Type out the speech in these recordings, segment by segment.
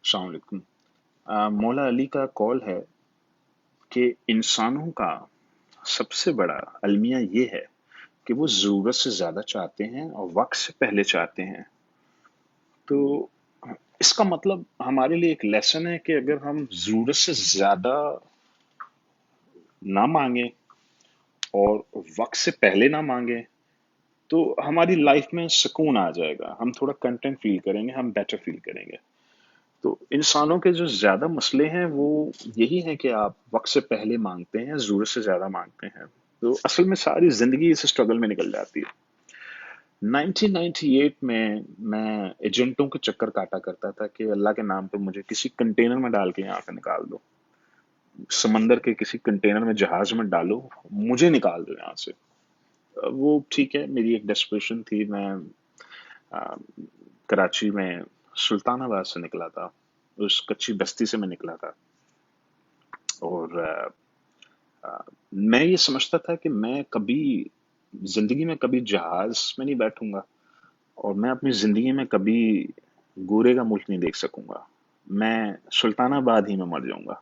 अस्सलाम वालेकुम। मौला अली का कौल है कि इंसानों का सबसे बड़ा अलमिया ये है कि वो ज़रूरत से ज़्यादा चाहते हैं और वक्त से पहले चाहते हैं। तो इसका मतलब हमारे लिए एक लेसन है कि अगर हम ज़रूरत से ज़्यादा ना मांगे और वक्त से पहले ना मांगे तो हमारी लाइफ में सुकून आ जाएगा, हम थोड़ा कंटेंट फील करेंगे, हम बेटर फील करेंगे। तो इंसानों के जो ज्यादा मसले हैं वो यही है कि आप वक्त से पहले मांगते हैं, जरूरत से ज्यादा मांगते हैं। तो असल में सारी जिंदगी इस स्ट्रगल में निकल जाती है। 1998 में मैं एजेंटों के चक्कर काटा करता था कि अल्लाह के नाम पे मुझे किसी कंटेनर में डाल के यहाँ से निकाल दो, समंदर के किसी कंटेनर में, जहाज में डालो, मुझे निकाल दो यहाँ से। वो ठीक है, मेरी एक डेस्परेशन थी। मैं आ, कराची में सुल्तानाबाद से निकला था, उस कच्ची बस्ती से मैं निकला था। और मैं ये समझता था कि मैं कभी जिंदगी में कभी जहाज में नहीं बैठूंगा और मैं अपनी जिंदगी में कभी गोरे का मुल्क नहीं देख सकूंगा। मैं सुल्तानाबाद ही में मर जाऊंगा,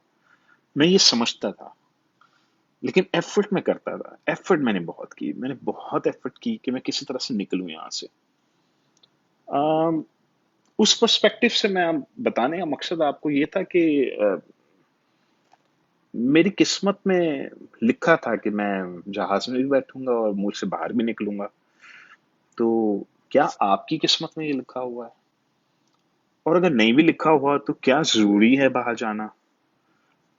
मैं ये समझता था। लेकिन एफर्ट मैं करता था, एफर्ट मैंने बहुत की, मैंने बहुत एफर्ट की कि मैं किसी तरह से निकलूं यहाँ से। अम, उस पर्सपेक्टिव से मैं बताने का मकसद आपको ये था कि मेरी किस्मत में लिखा था कि मैं जहाज में भी बैठूंगा और मुल्क से बाहर भी निकलूंगा। तो क्या आपकी किस्मत में ये लिखा हुआ है? और अगर नहीं भी लिखा हुआ तो क्या जरूरी है बाहर जाना?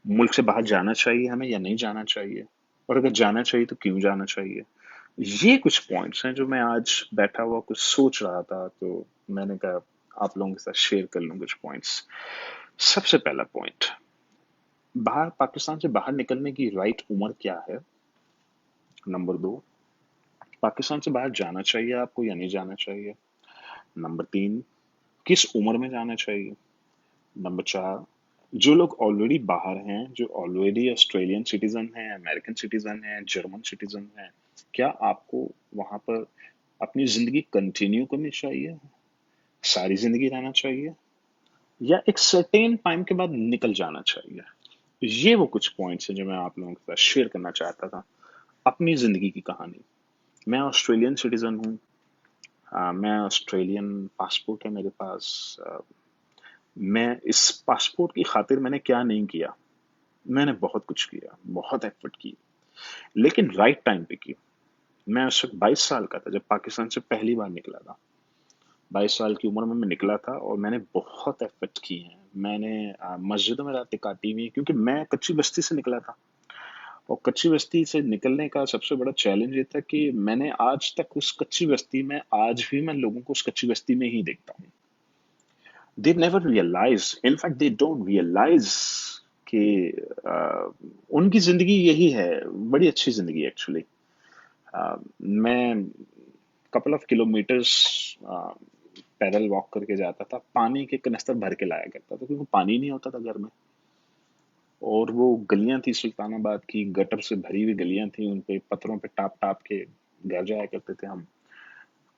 मुल्क से बाहर जाना चाहिए हमें या नहीं जाना चाहिए? और अगर जाना चाहिए तो क्यों जाना चाहिए? ये कुछ पॉइंट्स हैं जो मैं आज बैठा हुआ कुछ सोच रहा था, तो मैंने कहा आप लोगों के साथ शेयर कर लूं कुछ पॉइंट्स। सबसे पहला पॉइंट, बाहर पाकिस्तान से बाहर निकलने की राइट उम्र क्या है? नंबर दो, पाकिस्तान से बाहर जाना चाहिए आपको या नहीं जाना चाहिए? नंबर तीन, किस उम्र में जाना चाहिए? नंबर चार, जो लोग ऑलरेडी बाहर हैं, जो ऑलरेडी ऑस्ट्रेलियन सिटीजन हैं, अमेरिकन सिटीजन हैं, जर्मन सिटीजन हैं, क्या आपको वहां पर अपनी जिंदगी कंटिन्यू करनी चाहिए, सारी जिंदगी रहना चाहिए, या एक सर्टेन टाइम के बाद निकल जाना चाहिए? ये वो कुछ पॉइंट्स हैं जो मैं आप लोगों के साथ शेयर करना चाहता था, अपनी जिंदगी की कहानी। मैं ऑस्ट्रेलियन सिटीजन हूँ। मैं ऑस्ट्रेलियन पासपोर्ट है मेरे पास। मैं इस पासपोर्ट की खातिर मैंने क्या नहीं किया? मैंने बहुत कुछ किया, बहुत एफर्ट की, लेकिन राइट टाइम पे की। मैं उस वक्त 22 साल का था जब पाकिस्तान से पहली बार निकला था। 22 साल की उम्र में मैं निकला था और मैंने बहुत एफर्ट की है। मैंने मस्जिदों में रातें काटी हुई हैं, क्योंकि मैं कच्ची बस्ती से निकला था। और कच्ची बस्ती से निकलने का सबसे बड़ा चैलेंज ये था कि मैंने आज तक उस कच्ची बस्ती में, आज भी मैं लोगों को उस कच्ची बस्ती में ही देखता हूँ। They never realise, in fact they don't realise कि उनकी जिंदगी यही है। बड़ी अच्छी जिंदगी एक्चुअली। मैं कपल ऑफ किलोमीटर्स पैदल वॉक करके जाता था, पानी के कनस्तर भर के लाया करता था, क्योंकि पानी नहीं होता था घर में। और वो गलियां थी सुल्तानाबाद की, गटर से भरी हुई गलियां थी, उन पे पत्थरों पे टाप टाप के घर जाया करते थे हम।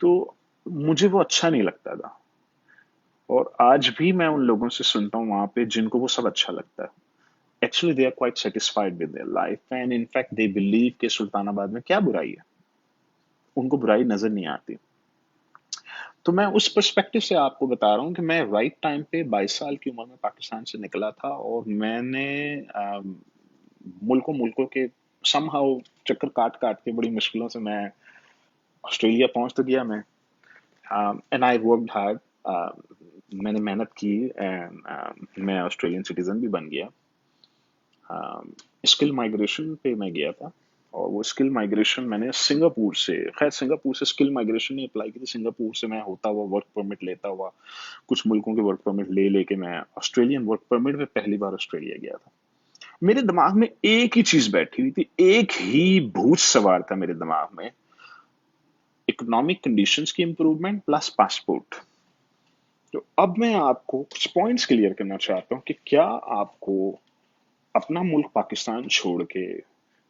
तो मुझे वो अच्छा नहीं लगता था। और आज भी मैं उन लोगों से सुनता हूँ वहां पे जिनको वो सब अच्छा लगता है। Actually they are quite satisfied with their life and in fact they believe कि सुल्तानाबाद में क्या बुराई है, उनको बुराई नजर नहीं आती। तो मैं उस पर्सपेक्टिव से आपको बता रहा हूँ कि मैं राइट टाइम पे 22 साल की उम्र में पाकिस्तान से निकला था और मैंने मुल्कों के समहाउ चक्कर काट काट के बड़ी मुश्किलों से मैं ऑस्ट्रेलिया पहुंच तो गया मैं। And I worked hard. मैंने मेहनत की एंड मैं ऑस्ट्रेलियन सिटीजन भी बन गया। स्किल माइग्रेशन पे मैं गया था और वो स्किल माइग्रेशन मैंने सिंगापुर से, खैर सिंगापुर से स्किल माइग्रेशन नहीं अप्लाई की थी, सिंगापुर से मैं होता हुआ वर्क परमिट लेता हुआ कुछ मुल्कों के वर्क परमिट ले लेके मैं ऑस्ट्रेलियन वर्क परमिट में पहली बार ऑस्ट्रेलिया गया था। मेरे दिमाग में एक ही चीज बैठी हुई थी, एक ही भूत सवार था मेरे दिमाग में, इकोनॉमिक कंडीशंस की इंप्रूवमेंट प्लस पासपोर्ट। तो अब मैं आपको कुछ पॉइंट्स क्लियर करना चाहता हूँ कि क्या आपको अपना मुल्क पाकिस्तान छोड़ के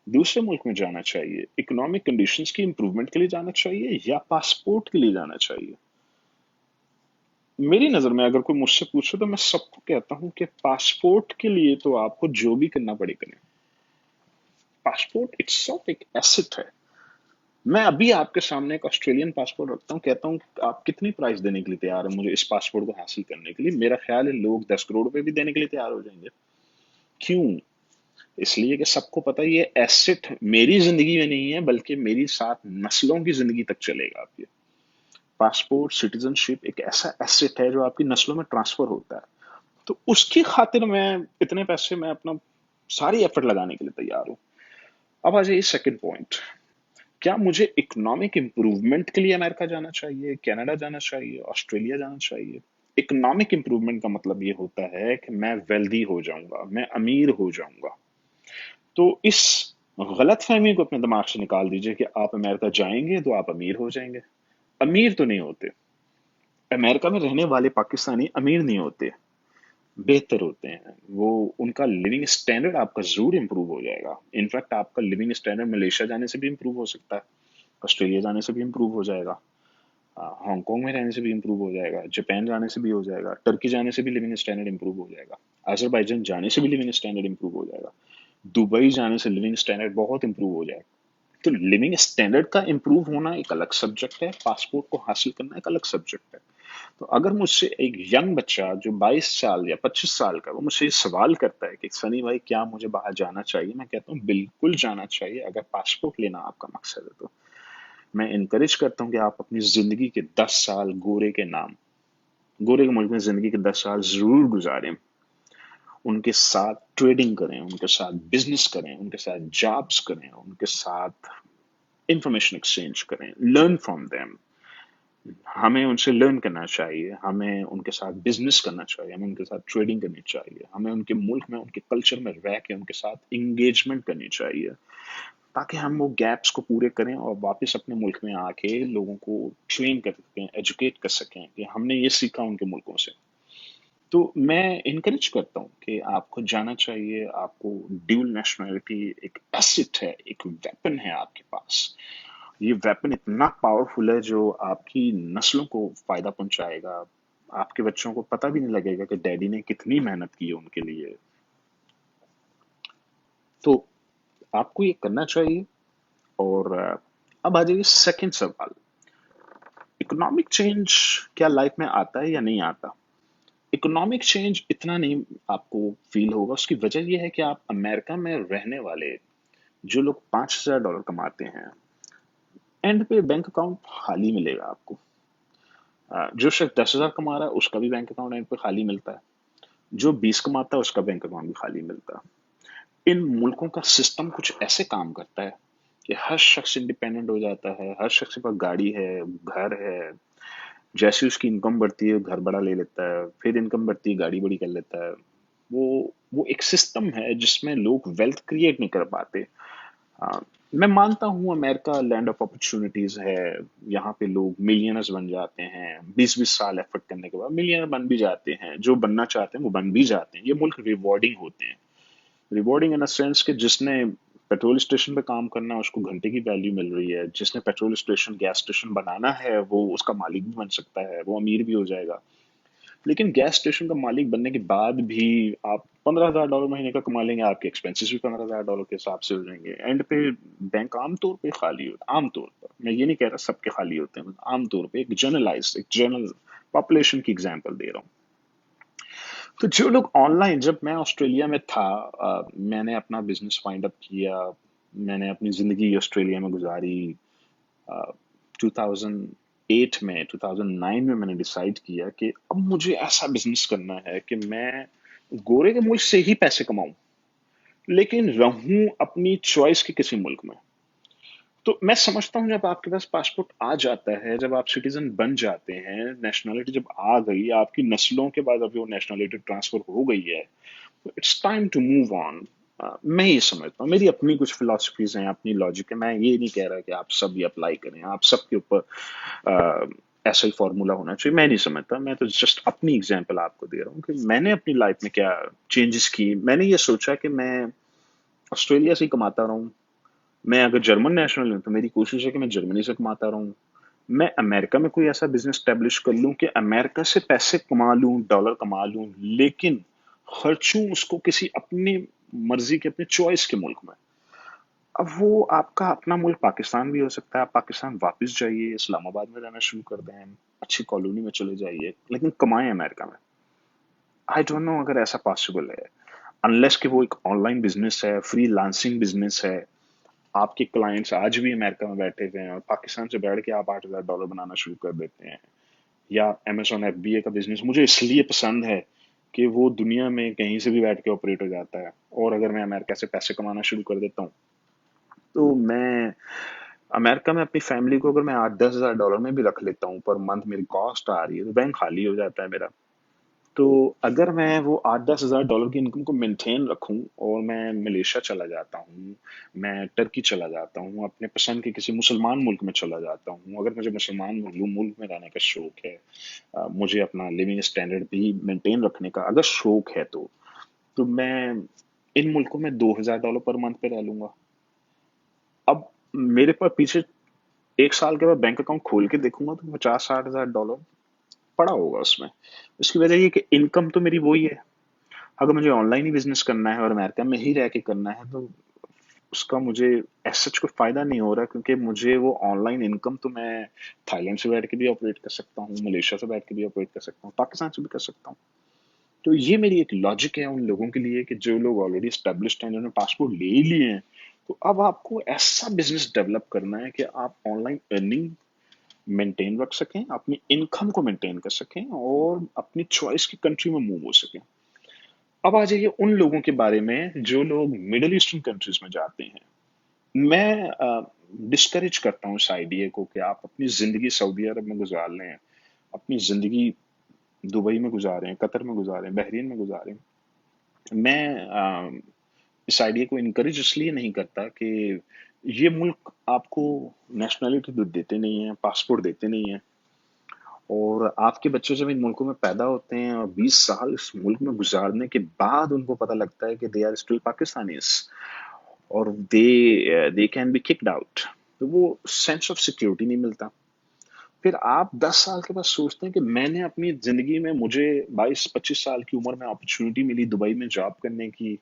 दूसरे मुल्क में जाना चाहिए, इकोनॉमिक कंडीशंस की इंप्रूवमेंट के लिए जाना चाहिए, या पासपोर्ट के लिए जाना चाहिए? मेरी नजर में अगर कोई मुझसे पूछे तो मैं सबको कहता हूँ कि पासपोर्ट के लिए तो आपको जो भी करना पड़े करें। पासपोर्ट इट्सल्फ एक एसेट है। मैं अभी आपके सामने एक ऑस्ट्रेलियन पासपोर्ट रखता हूँ, कहता हूँ आप कितनी प्राइस देने के लिए तैयार है मुझे इस पासपोर्ट को हासिल करने के लिए, मेरा ख्याल है लोग 10 करोड़ रुपए भी देने के लिए तैयार हो जाएंगे। क्यों? इसलिए कि सबको पता है ये एसेट मेरी जिंदगी में नहीं है, बल्कि मेरी 7 नस्लों की जिंदगी तक चलेगा। आपके पासपोर्ट सिटीजनशिप एक ऐसा एसेट है जो आपकी नस्लों में ट्रांसफर होता है। तो उसकी खातिर मैं इतने पैसे मैं अपना सारी एफर्ट लगाने के लिए तैयार हूँ। अब आ जाइए सेकंड पॉइंट। क्या मुझे इकोनॉमिक इंप्रूवमेंट के लिए अमेरिका जाना चाहिए, कनाडा जाना चाहिए, ऑस्ट्रेलिया जाना चाहिए? इकोनॉमिक इंप्रूवमेंट का मतलब ये होता है कि मैं वेल्दी हो जाऊंगा, मैं अमीर हो जाऊंगा। तो इस गलत फहमी को अपने दिमाग से निकाल दीजिए कि आप अमेरिका जाएंगे तो आप अमीर हो जाएंगे। अमीर तो नहीं होते। अमेरिका में रहने वाले पाकिस्तानी अमीर नहीं होते, बेहतर होते हैं वो। उनका लिविंग स्टैंडर्ड आपका जरूर इंप्रूव हो जाएगा। इनफैक्ट आपका लिविंग स्टैंडर्ड मलेशिया जाने से भी इंप्रूव हो सकता है, ऑस्ट्रेलिया जाने से भी इंप्रूव हो जाएगा, हांगकांग में रहने से भी इंप्रूव हो जाएगा, जापान जाने से भी हो जाएगा, टर्की जाने से भी लिविंग स्टैंडर्ड इंप्रूव हो जाएगा, अजरबैजान जाने से भी लिविंग स्टैंडर्ड इंप्रूव हो जाएगा, दुबई जाने से लिविंग स्टैंडर्ड बहुत इंप्रूव हो जाएगा। तो लिविंग स्टैंडर्ड का इंप्रूव होना एक अलग सब्जेक्ट है, पासपोर्ट को हासिल करना एक अलग सब्जेक्ट है। तो अगर मुझसे एक यंग बच्चा जो 22 साल या 25 साल का, वो मुझसे ये सवाल करता है कि सनी भाई क्या मुझे बाहर जाना चाहिए, मैं कहता हूँ बिल्कुल जाना चाहिए अगर पासपोर्ट लेना आपका मकसद है तो। मैं इनकरेज करता हूँ कि आप अपनी जिंदगी के 10 साल गोरे के मुल्क में जिंदगी के 10 साल जरूर गुजारें। उनके साथ ट्रेडिंग करें, उनके साथ बिजनेस करें, उनके साथ जॉब्स करें, उनके साथ इंफॉर्मेशन एक्सचेंज करें, लर्न फ्रॉम देम। हमें उनसे लर्न करना चाहिए, हमें उनके साथ बिजनेस करना चाहिए, हमें उनके साथ ट्रेडिंग करनी चाहिए, हमें उनके मुल्क में उनके कल्चर में रह के उनके साथ इंगेजमेंट करनी चाहिए, ताकि हम वो गैप्स को पूरे करें और वापस अपने मुल्क में आके लोगों को ट्रेन कर सकें, एजुकेट कर सकें कि हमने ये सीखा उनके मुल्कों से। तो मैं इनकरेज करता हूँ कि आपको जाना चाहिए। आपको ड्यूल नेशनैलिटी एक एसेट है, एक वेपन है आपके पास। ये वेपन इतना पावरफुल है जो आपकी नस्लों को फायदा पहुंचाएगा। आपके बच्चों को पता भी नहीं लगेगा कि डैडी ने कितनी मेहनत की है उनके लिए। तो आपको ये करना चाहिए। और अब आ जाइए सेकंड सवाल। इकोनॉमिक चेंज क्या लाइफ में आता है या नहीं आता? इकोनॉमिक चेंज इतना नहीं आपको फील होगा। उसकी वजह यह है कि आप अमेरिका में रहने वाले जो लोग $5,000 कमाते हैं, एंड पे बैंक अकाउंट खाली मिलेगा आपको। जो शख्स 10,000 कमा रहा है उसका भी बैंक अकाउंट एंड पे खाली मिलता है, जो 20 कमाता है उसका बैंक अकाउंट भी खाली मिलता है। इन मुल्कों का सिस्टम कुछ ऐसे काम करता है कि हर शख्स इंडिपेंडेंट हो जाता है, हर शख्स के पास गाड़ी है, घर है। जैसे उसकी इनकम बढ़ती है घर बड़ा ले लेता है, फिर इनकम बढ़ती है गाड़ी बड़ी कर लेता है। वो वो एक सिस्टम है जिसमें लोग वेल्थ क्रिएट नहीं कर पाते। हाँ, मैं मानता हूँ अमेरिका लैंड ऑफ अपॉर्चुनिटीज है। यहाँ पे लोग मिलियनर्स बन जाते हैं, 20-20 साल एफर्ट करने के बाद मिलियनर बन भी जाते हैं। जो बनना चाहते हैं वो बन भी जाते हैं। ये मुल्क रिवॉर्डिंग होते हैं। रिवॉर्डिंग इन अ सेंस कि जिसने पेट्रोल स्टेशन पे काम करना है उसको घंटे की वैल्यू मिल रही है, जिसने पेट्रोल स्टेशन गैस स्टेशन बनाना है वो उसका मालिक भी बन सकता है, वो अमीर भी हो जाएगा। लेकिन गैस स्टेशन का मालिक बनने के बाद भी आप $15,000 महीने का कमा लेंगे, आपके एक्सपेंसेस भी $15,000 के हिसाब से हो जाएंगे। एंड पे बैंक आमतौर पे खाली होता है। आमतौर पर, मैं ये नहीं कह रहा सबके खाली होते हैं, आमतौर पे एक जनरल पॉपुलेशन की एग्जांपल दे रहा हूँ। तो जो लोग ऑनलाइन, जब मैं ऑस्ट्रेलिया में था, मैंने अपना बिजनेस वाइंड अप किया, मैंने अपनी जिंदगी ऑस्ट्रेलिया में गुजारी। 2008 में 2009 में मैंने डिसाइड किया कि अब मुझे ऐसा बिजनेस करना है कि मैं गोरे के मुल्क से ही पैसे कमाऊं, लेकिन रहूं अपनी चॉइस के किसी मुल्क में। तो मैं समझता हूँ जब आपके पास पासपोर्ट आ जाता है, जब आप सिटीजन बन जाते हैं, नेशनलिटी जब आ गई आपकी नस्लों के बाद, अभी वो नेशनलिटी ट्रांसफर हो गई है, it's time to move on. मैं ये समझता हूँ, मेरी अपनी कुछ फिलोसफीज हैं, अपनी लॉजिक है। मैं ये नहीं कह रहा कि आप सब ये अप्लाई करें, आप सबके ऊपर ऐसा ही फॉर्मूला होना चाहिए, मैं नहीं समझता। मैं तो जस्ट अपनी एग्जांपल आपको दे रहा हूँ कि मैंने अपनी लाइफ में क्या चेंजेस की। मैंने ये सोचा कि मैं ऑस्ट्रेलिया से ही कमाता रहूँ। मैं अगर जर्मन नेशनल हूँ तो मेरी कोशिश है कि मैं जर्मनी से कमाता रहूँ। मैं अमेरिका में कोई ऐसा बिजनेस स्टैब्लिश कर लूं कि अमेरिका से पैसे कमा लूं, डॉलर कमा लूं, लेकिन खर्चूं उसको किसी अपनी मर्जी के, अपने चॉइस के मुल्क में। अब वो आपका अपना मुल्क पाकिस्तान भी हो सकता है, आप पाकिस्तान वापस जाइए, इस्लामाबाद में रहना शुरू कर दें, अच्छी कॉलोनी में चले जाइए, लेकिन कमाएं अमेरिका में। आई डोंट नो अगर ऐसा पॉसिबल है, अनलेस कि वो एक ऑनलाइन बिजनेस है, फ्री लांसिंग बिजनेस है, आपके क्लाइंट्स आज भी अमेरिका में बैठे हुए हैं और पाकिस्तान से बैठ के आप $8,000 बनाना शुरू कर देते हैं। या अमेजोन एफबीए का बिजनेस मुझे इसलिए पसंद है कि वो दुनिया में कहीं से भी बैठ के ऑपरेट हो जाता है, और अगर मैं अमेरिका से पैसे कमाना शुरू कर देता हूँ तो मैं अमेरिका में अपनी फैमिली को अगर मैं $8-10 हज़ार में भी रख लेता हूँ पर मंथ, मेरी कॉस्ट आ रही है तो बैंक खाली हो जाता है मेरा। तो अगर मैं वो $8-10 हज़ार की इनकम को मेंटेन रखूं और मैं मलेशिया चला जाता हूँ, मैं टर्की चला जाता हूँ, अपने पसंद के किसी मुसलमान मुल्क में चला जाता हूँ, अगर मुझे मुसलमान मुल्क में रहने का शौक है, मुझे अपना लिविंग स्टैंडर्ड भी मेंटेन रखने का अगर शौक है, तो मैं इन मुल्कों में $2,000 पर मंथ पे रह लूंगा। अब मेरे पास पीछे 1 साल के बाद बैंक अकाउंट खोल के देखूंगा तो 50-60 हज़ार डॉलर पड़ा होगा उसमें। उसकी वजह ये कि इनकम तो मेरी वही है। अगर मुझे ऑनलाइन ही बिजनेस करना है और अमेरिका में ही रह के करना है तो उसका मुझे ऐसा कोई फायदा नहीं हो रहा, क्योंकि मुझे वो ऑनलाइन इनकम तो मैं थाईलैंड से बैठ के भी ऑपरेट कर सकता हूँ, मलेशिया से बैठ के भी ऑपरेट कर सकता हूँ, पाकिस्तान से भी कर सकता हूँ। तो ये मेरी एक लॉजिक है उन लोगों के लिए कि जो लोग ऑलरेडी स्टेब्लिश्ड हैं, जिन्होंने पासपोर्ट ले ही लिए हैं। तो अब आपको ऐसा बिजनेस डेवलप करना है कि आप ऑनलाइन अर्निंग मेंटेन रख सकें, अपनी इनकम को मेंटेन कर सकें और अपनी चॉइस की कंट्री में मूव हो सकें। अब आ जाइए उन लोगों के बारे में जो लोग मिडिल ईस्टर्न कंट्रीज में जाते हैं। मैं डिस्करेज करता हूँ इस आइडिया को कि आप अपनी जिंदगी सऊदी अरब में गुजार लें, अपनी जिंदगी दुबई में गुजारें, कतर में गुजारें, बहरीन में गुजारें। मैं इस आइडिया को इनकरेज इसलिए नहीं करता कि ये मुल्क आपको नेशनलिटी तो देते नहीं है, पासपोर्ट देते नहीं है, और आपके बच्चे जब इन मुल्कों में पैदा होते हैं और 20 साल इस मुल्क में गुजारने के बाद उनको पता लगता है कि दे आर स्टिल पाकिस्तानीज और they can be kicked out, तो वो सेंस ऑफ सिक्योरिटी नहीं मिलता। फिर आप 10 साल के बाद सोचते हैं कि मैंने अपनी जिंदगी में, मुझे 22-25 साल की उम्र में अपॉर्चुनिटी मिली दुबई में जॉब करने की,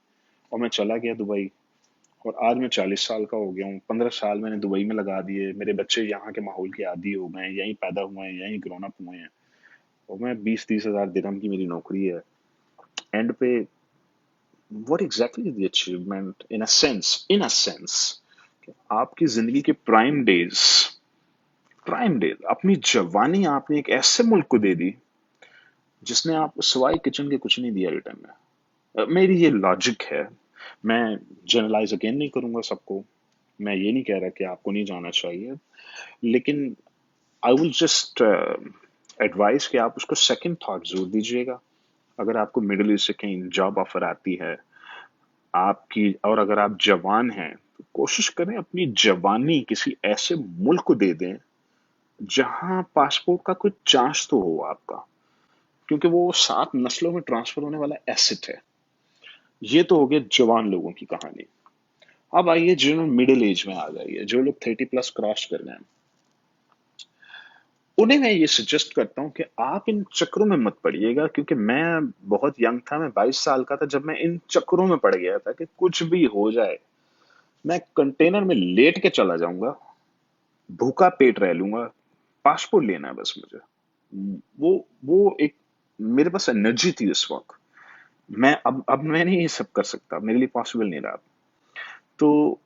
और मैं चला गया दुबई, और आज मैं 40 साल का हो गया हूँ, 15 साल मैंने दुबई में लगा दिए, मेरे बच्चे यहाँ के माहौल के आदी हो गए हैं, यहीं पैदा हुए हैं, यहीं ग्रोन अप हुए हैं, और मैं 20-30 हज़ार दिरहम की मेरी नौकरी है। एंड पे what exactly is the achievement in a sense आपकी जिंदगी के प्राइम डेज, अपनी जवानी आपने एक ऐसे मुल्क को दे दी जिसने आपको सिवाय किचन के कुछ नहीं दिया रिटर्न में। मेरी ये लॉजिक है। मैं जनरलाइज अगेन नहीं करूंगा सबको, मैं ये नहीं कह रहा कि आपको नहीं जाना चाहिए, लेकिन आई विल जस्ट एडवाइस कि आप उसको सेकंड थॉट जरूर दीजिएगा। अगर आपको मिडिल ईस्ट से कहीं जॉब ऑफर आती है आपकी, और अगर आप जवान हैं, तो कोशिश करें अपनी जवानी किसी ऐसे मुल्क को दे दें जहां पासपोर्ट का कोई चांस तो हो आपका, क्योंकि वो 7 नस्लों में ट्रांसफर होने वाला एसेट है। ये तो हो गया जवान लोगों की कहानी। अब आइए जिन्होंने मिडिल एज में आ जाइए, जो लोग 30+ क्रॉस कर गए हैं, उन्हें मैं ये सजेस्ट करता हूं कि आप इन चक्रों में मत पड़िएगा, क्योंकि मैं बहुत यंग था, मैं 22 साल का था जब मैं इन चक्रों में पड़ गया था कि कुछ भी हो जाए मैं कंटेनर में लेट के चला जाऊंगा, भूखा पेट रह लूंगा, पासपोर्ट लेना है बस मुझे। वो एक, मेरे पास एनर्जी थी उस वक्त। मैं अब मैं नहीं ये सब कर सकता, मेरे लिए पॉसिबल नहीं रहा। तो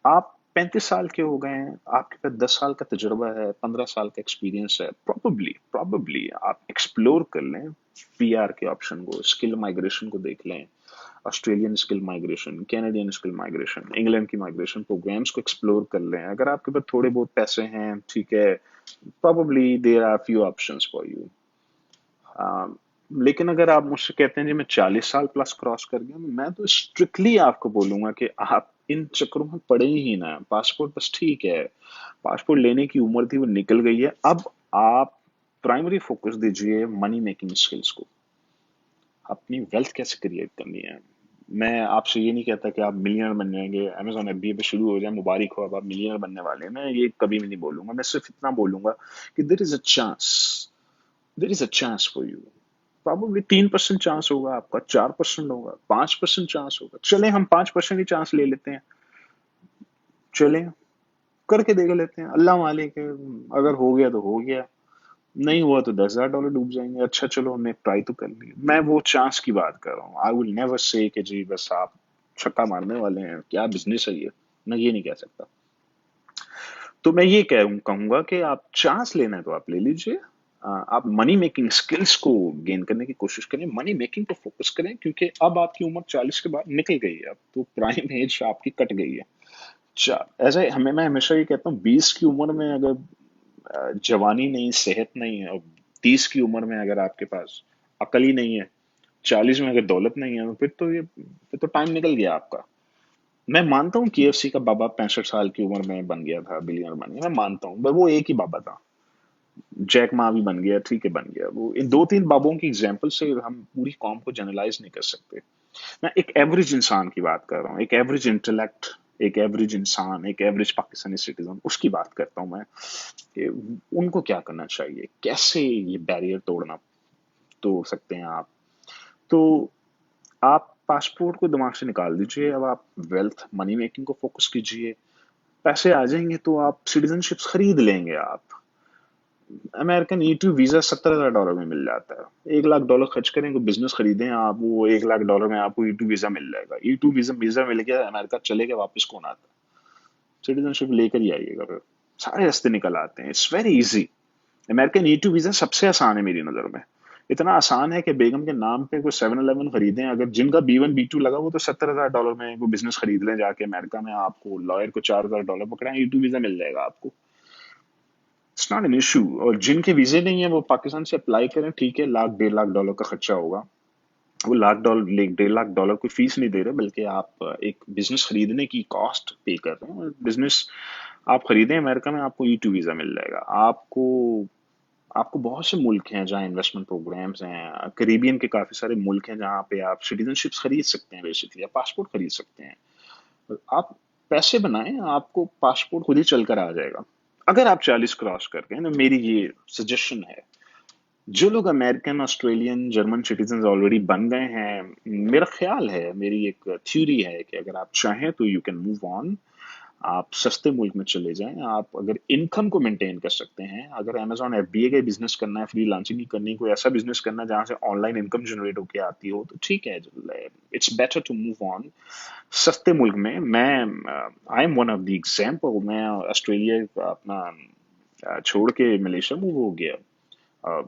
आप 35 साल के हो गए हैं, आपके पास 10 साल का तजुर्बा है, 15 साल का एक्सपीरियंस है, प्रॉबली आप एक्सप्लोर कर लें पीआर के ऑप्शन को, स्किल माइग्रेशन को देख लें, Australian skill migration, Canadian skill migration, England की माइग्रेशन प्रोग्राम्स को एक्सप्लोर कर लें। अगर आपके पास थोड़े बहुत पैसे हैं, ठीक है, probably there are few options for you. लेकिन अगर आप मुझसे कहते हैं जी मैं 40 साल प्लस क्रॉस कर गया, मैं तो स्ट्रिक्टली आपको बोलूंगा कि आप इन चक्करों में पड़े ही ना। पासपोर्ट बस ठीक है, पासपोर्ट लेने की उम्र थी वो निकल गई है। अब आप प्राइमरी फोकस दीजिए मनी मेकिंग स्किल्स को, अपनी वेल्थ कैसे क्रिएट करनी है, मैं आपसे ये नहीं कहता कि आप मिलियनर बन जाएंगे, अमेजोन एफबीए पे शुरू हो जाए, मुबारक हो, अब आप मिलियनर बनने वाले हैं, मैं ये कभी भी नहीं बोलूंगा। मैं सिर्फ इतना बोलूंगा कि there is a chance for you. Probably 3% chance होगा आपका, 4% होगा, 5% चांस होगा, चले हम 5% ही चांस ले लेते हैं, चले करके देख लेते हैं, अल्लाह मालिक है, अगर हो गया तो हो गया, नहीं हुआ तो $10,000 डूब जाएंगे। अच्छा चलो हमने ट्राई तो कर ली। मैं वो चांस की बात कर रहा हूँ। आई विल नेवर से कि जी बस आप छक्का मारने वाले हैं, क्या बिजनेस है ये, मैं ये नहीं कह सकता। तो मैं ये कहूंगा कि आप चांस लेना है तो आप ले लीजिए। आप मनी मेकिंग स्किल्स को गेन करने की कोशिश करें, मनी मेकिंग पे फोकस करें, क्योंकि अब आपकी उम्र 40 के बाद निकल गई है, अब तो प्राइम एज आपकी कट गई है। ऐसा हमें, मैं हमेशा ये कहता हूँ, 20 की उम्र में अगर जवानी नहीं, सेहत नहीं है, और 30 की उम्र में अगर आपके पास अकल ही नहीं है, 40 में अगर दौलत नहीं है, तो फिर तो टाइम निकल गया आपका। मैं मानता हूँ केएफसी का बाबा 65 साल की उम्र में बन गया था, बिलियनर बन गया, मैं मानता हूँ, पर वो एक ही बाबा था। जैक मा भी बन गया, ठीक है बन गया, वो इन दो तीन बाबों की एग्जाम्पल से हम पूरी कॉम को जनरलाइज नहीं कर सकते। मैं एक एवरेज इंसान की बात कर रहा हूँ, एक एवरेज इंटेलेक्ट, एक एवरेज इंसान, एक एवरेज पाकिस्तानी सिटीजन, उसकी बात करता हूँ मैं, कि उनको क्या करना चाहिए, कैसे ये बैरियर तोड़ सकते हैं आप। तो आप पासपोर्ट को दिमाग से निकाल दीजिए, अब आप वेल्थ मनी मेकिंग को फोकस कीजिए। पैसे आ जाएंगे तो आप सिटीजनशिप खरीद लेंगे। आप अमेरिकन ई टू वीजा $70,000 में मिल जाता है। $1 लाख खर्च करें, कोई बिजनेस खरीदें आप, वो $1 लाख में आपको ई टू वीजा मिल जाएगा। ई टू वीजा मिल गया, अमेरिका चले गए, वापस कौन आता है? सिटीजनशिप लेकर ही आइएगा, फिर सारे रास्ते निकल आते हैं, it's very easy. American E two visa सबसे आसान है मेरी नजर में। इतना आसान है कि बेगम के नाम पे कोई 7-Eleven खरीदें, अगर जिनका B1 B2 लगा वो तो $70,000 में कोई बिजनेस खरीद लें जाके अमेरिका में, आपको लॉयर को $4,000 पकड़ाएं, ई टू वीजा मिल जाएगा आपको। It's not an issue. और जिनके वीजे नहीं है वो पाकिस्तान से अप्लाई करें, ठीक है, लाख $1.5 लाख का खर्चा होगा। वो $1.5 लाख कोई फीस नहीं दे रहे, बल्कि आप एक बिजनेस खरीदने की कॉस्ट पे कर रहे हैं। बिजनेस आप खरीदें अमेरिका में, आपको ई टू वीजा मिल जाएगा। आपको आपको बहुत से मुल्क हैं जहाँ इन्वेस्टमेंट प्रोग्राम्स हैं, करीबियन के काफी सारे मुल्क हैं जहाँ पे आप सिटीजनशिप्स खरीद सकते हैं, बेसिकली आप पासपोर्ट खरीद सकते हैं। आप पैसे बनाएं, आपको पासपोर्ट खुद ही चल कर आ जाएगा। अगर आप 40 क्रॉस कर गए ना, मेरी ये सजेशन है, जो लोग American, Australian, German citizen already बन गए हैं, मेरा ख्याल है, मेरी एक थ्योरी है कि अगर आप चाहें तो यू कैन मूव ऑन। आप सस्ते मुल्क में चले जाएं। आप अगर इनकम को मेंटेन कर सकते हैं, अगर अमेजॉन एफबीए का बिजनेस करना है, फ्री लांसिंग नहीं करनी, कोई ऐसा बिजनेस करना है जहां से ऑनलाइन इनकम जनरेट होकर आती हो, तो ठीक है, it's better to move on सस्ते मुल्क में। मैं I am one of the example. मैं ऑस्ट्रेलिया अपना छोड़ के मलेशिया मूव हो गया।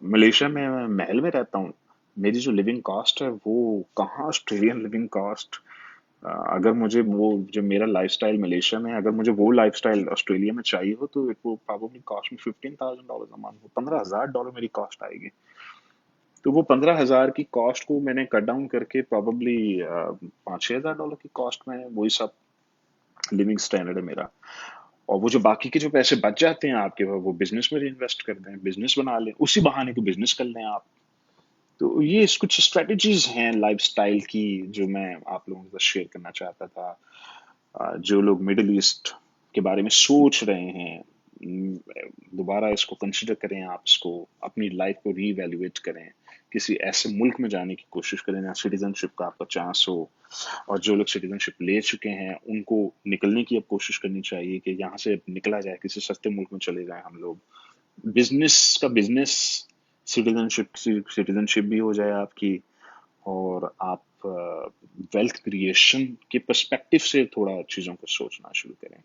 मलेशिया में मैं महल में रहता हूँ। मेरी जो लिविंग कॉस्ट है वो कहाँ ऑस्ट्रेलियन लिविंग कॉस्ट। अगर मुझे वो जो मेरा लाइफस्टाइल मलेशिया में है, अगर मुझे वो लाइफस्टाइल ऑस्ट्रेलिया में चाहिए हो, तो इट वो प्रॉब्लली कॉस्ट में $15,000 अ मंथ, $15,000 मेरी कॉस्ट आएगी। तो वो 15,000 की कॉस्ट को मैंने कट डाउन करके प्रॉब्लली $5-6 हज़ार की कॉस्ट में, वही सब लिविंग स्टैंडर्ड है मेरा। और वो जो बाकी के जो पैसे बच जाते हैं आपके, वो बिजनेस में इन्वेस्ट कर दें, बिजनेस बना लें, उसी बहाने को बिजनेस कर लें आप। तो ये कुछ स्ट्रेटजीज हैं लाइफस्टाइल की जो मैं आप लोगों के साथ शेयर करना चाहता था। जो लोग मिडिल ईस्ट के बारे में सोच रहे हैं, दोबारा इसको कंसिडर करें, आप इसको अपनी लाइफ को रीवैल्यूएट करें, किसी ऐसे मुल्क में जाने की कोशिश करें जहाँ सिटीजनशिप का आपका चांस हो। और जो लोग सिटीजनशिप ले चुके हैं उनको निकलने की अब कोशिश करनी चाहिए कि यहाँ से निकला जाए, किसी सस्ते मुल्क में चले जाए हम लोग। बिजनेस सिटीजनशिप भी हो जाए आपकी, और आप वेल्थ क्रिएशन के पर्सपेक्टिव से थोड़ा चीज़ों को सोचना शुरू करें।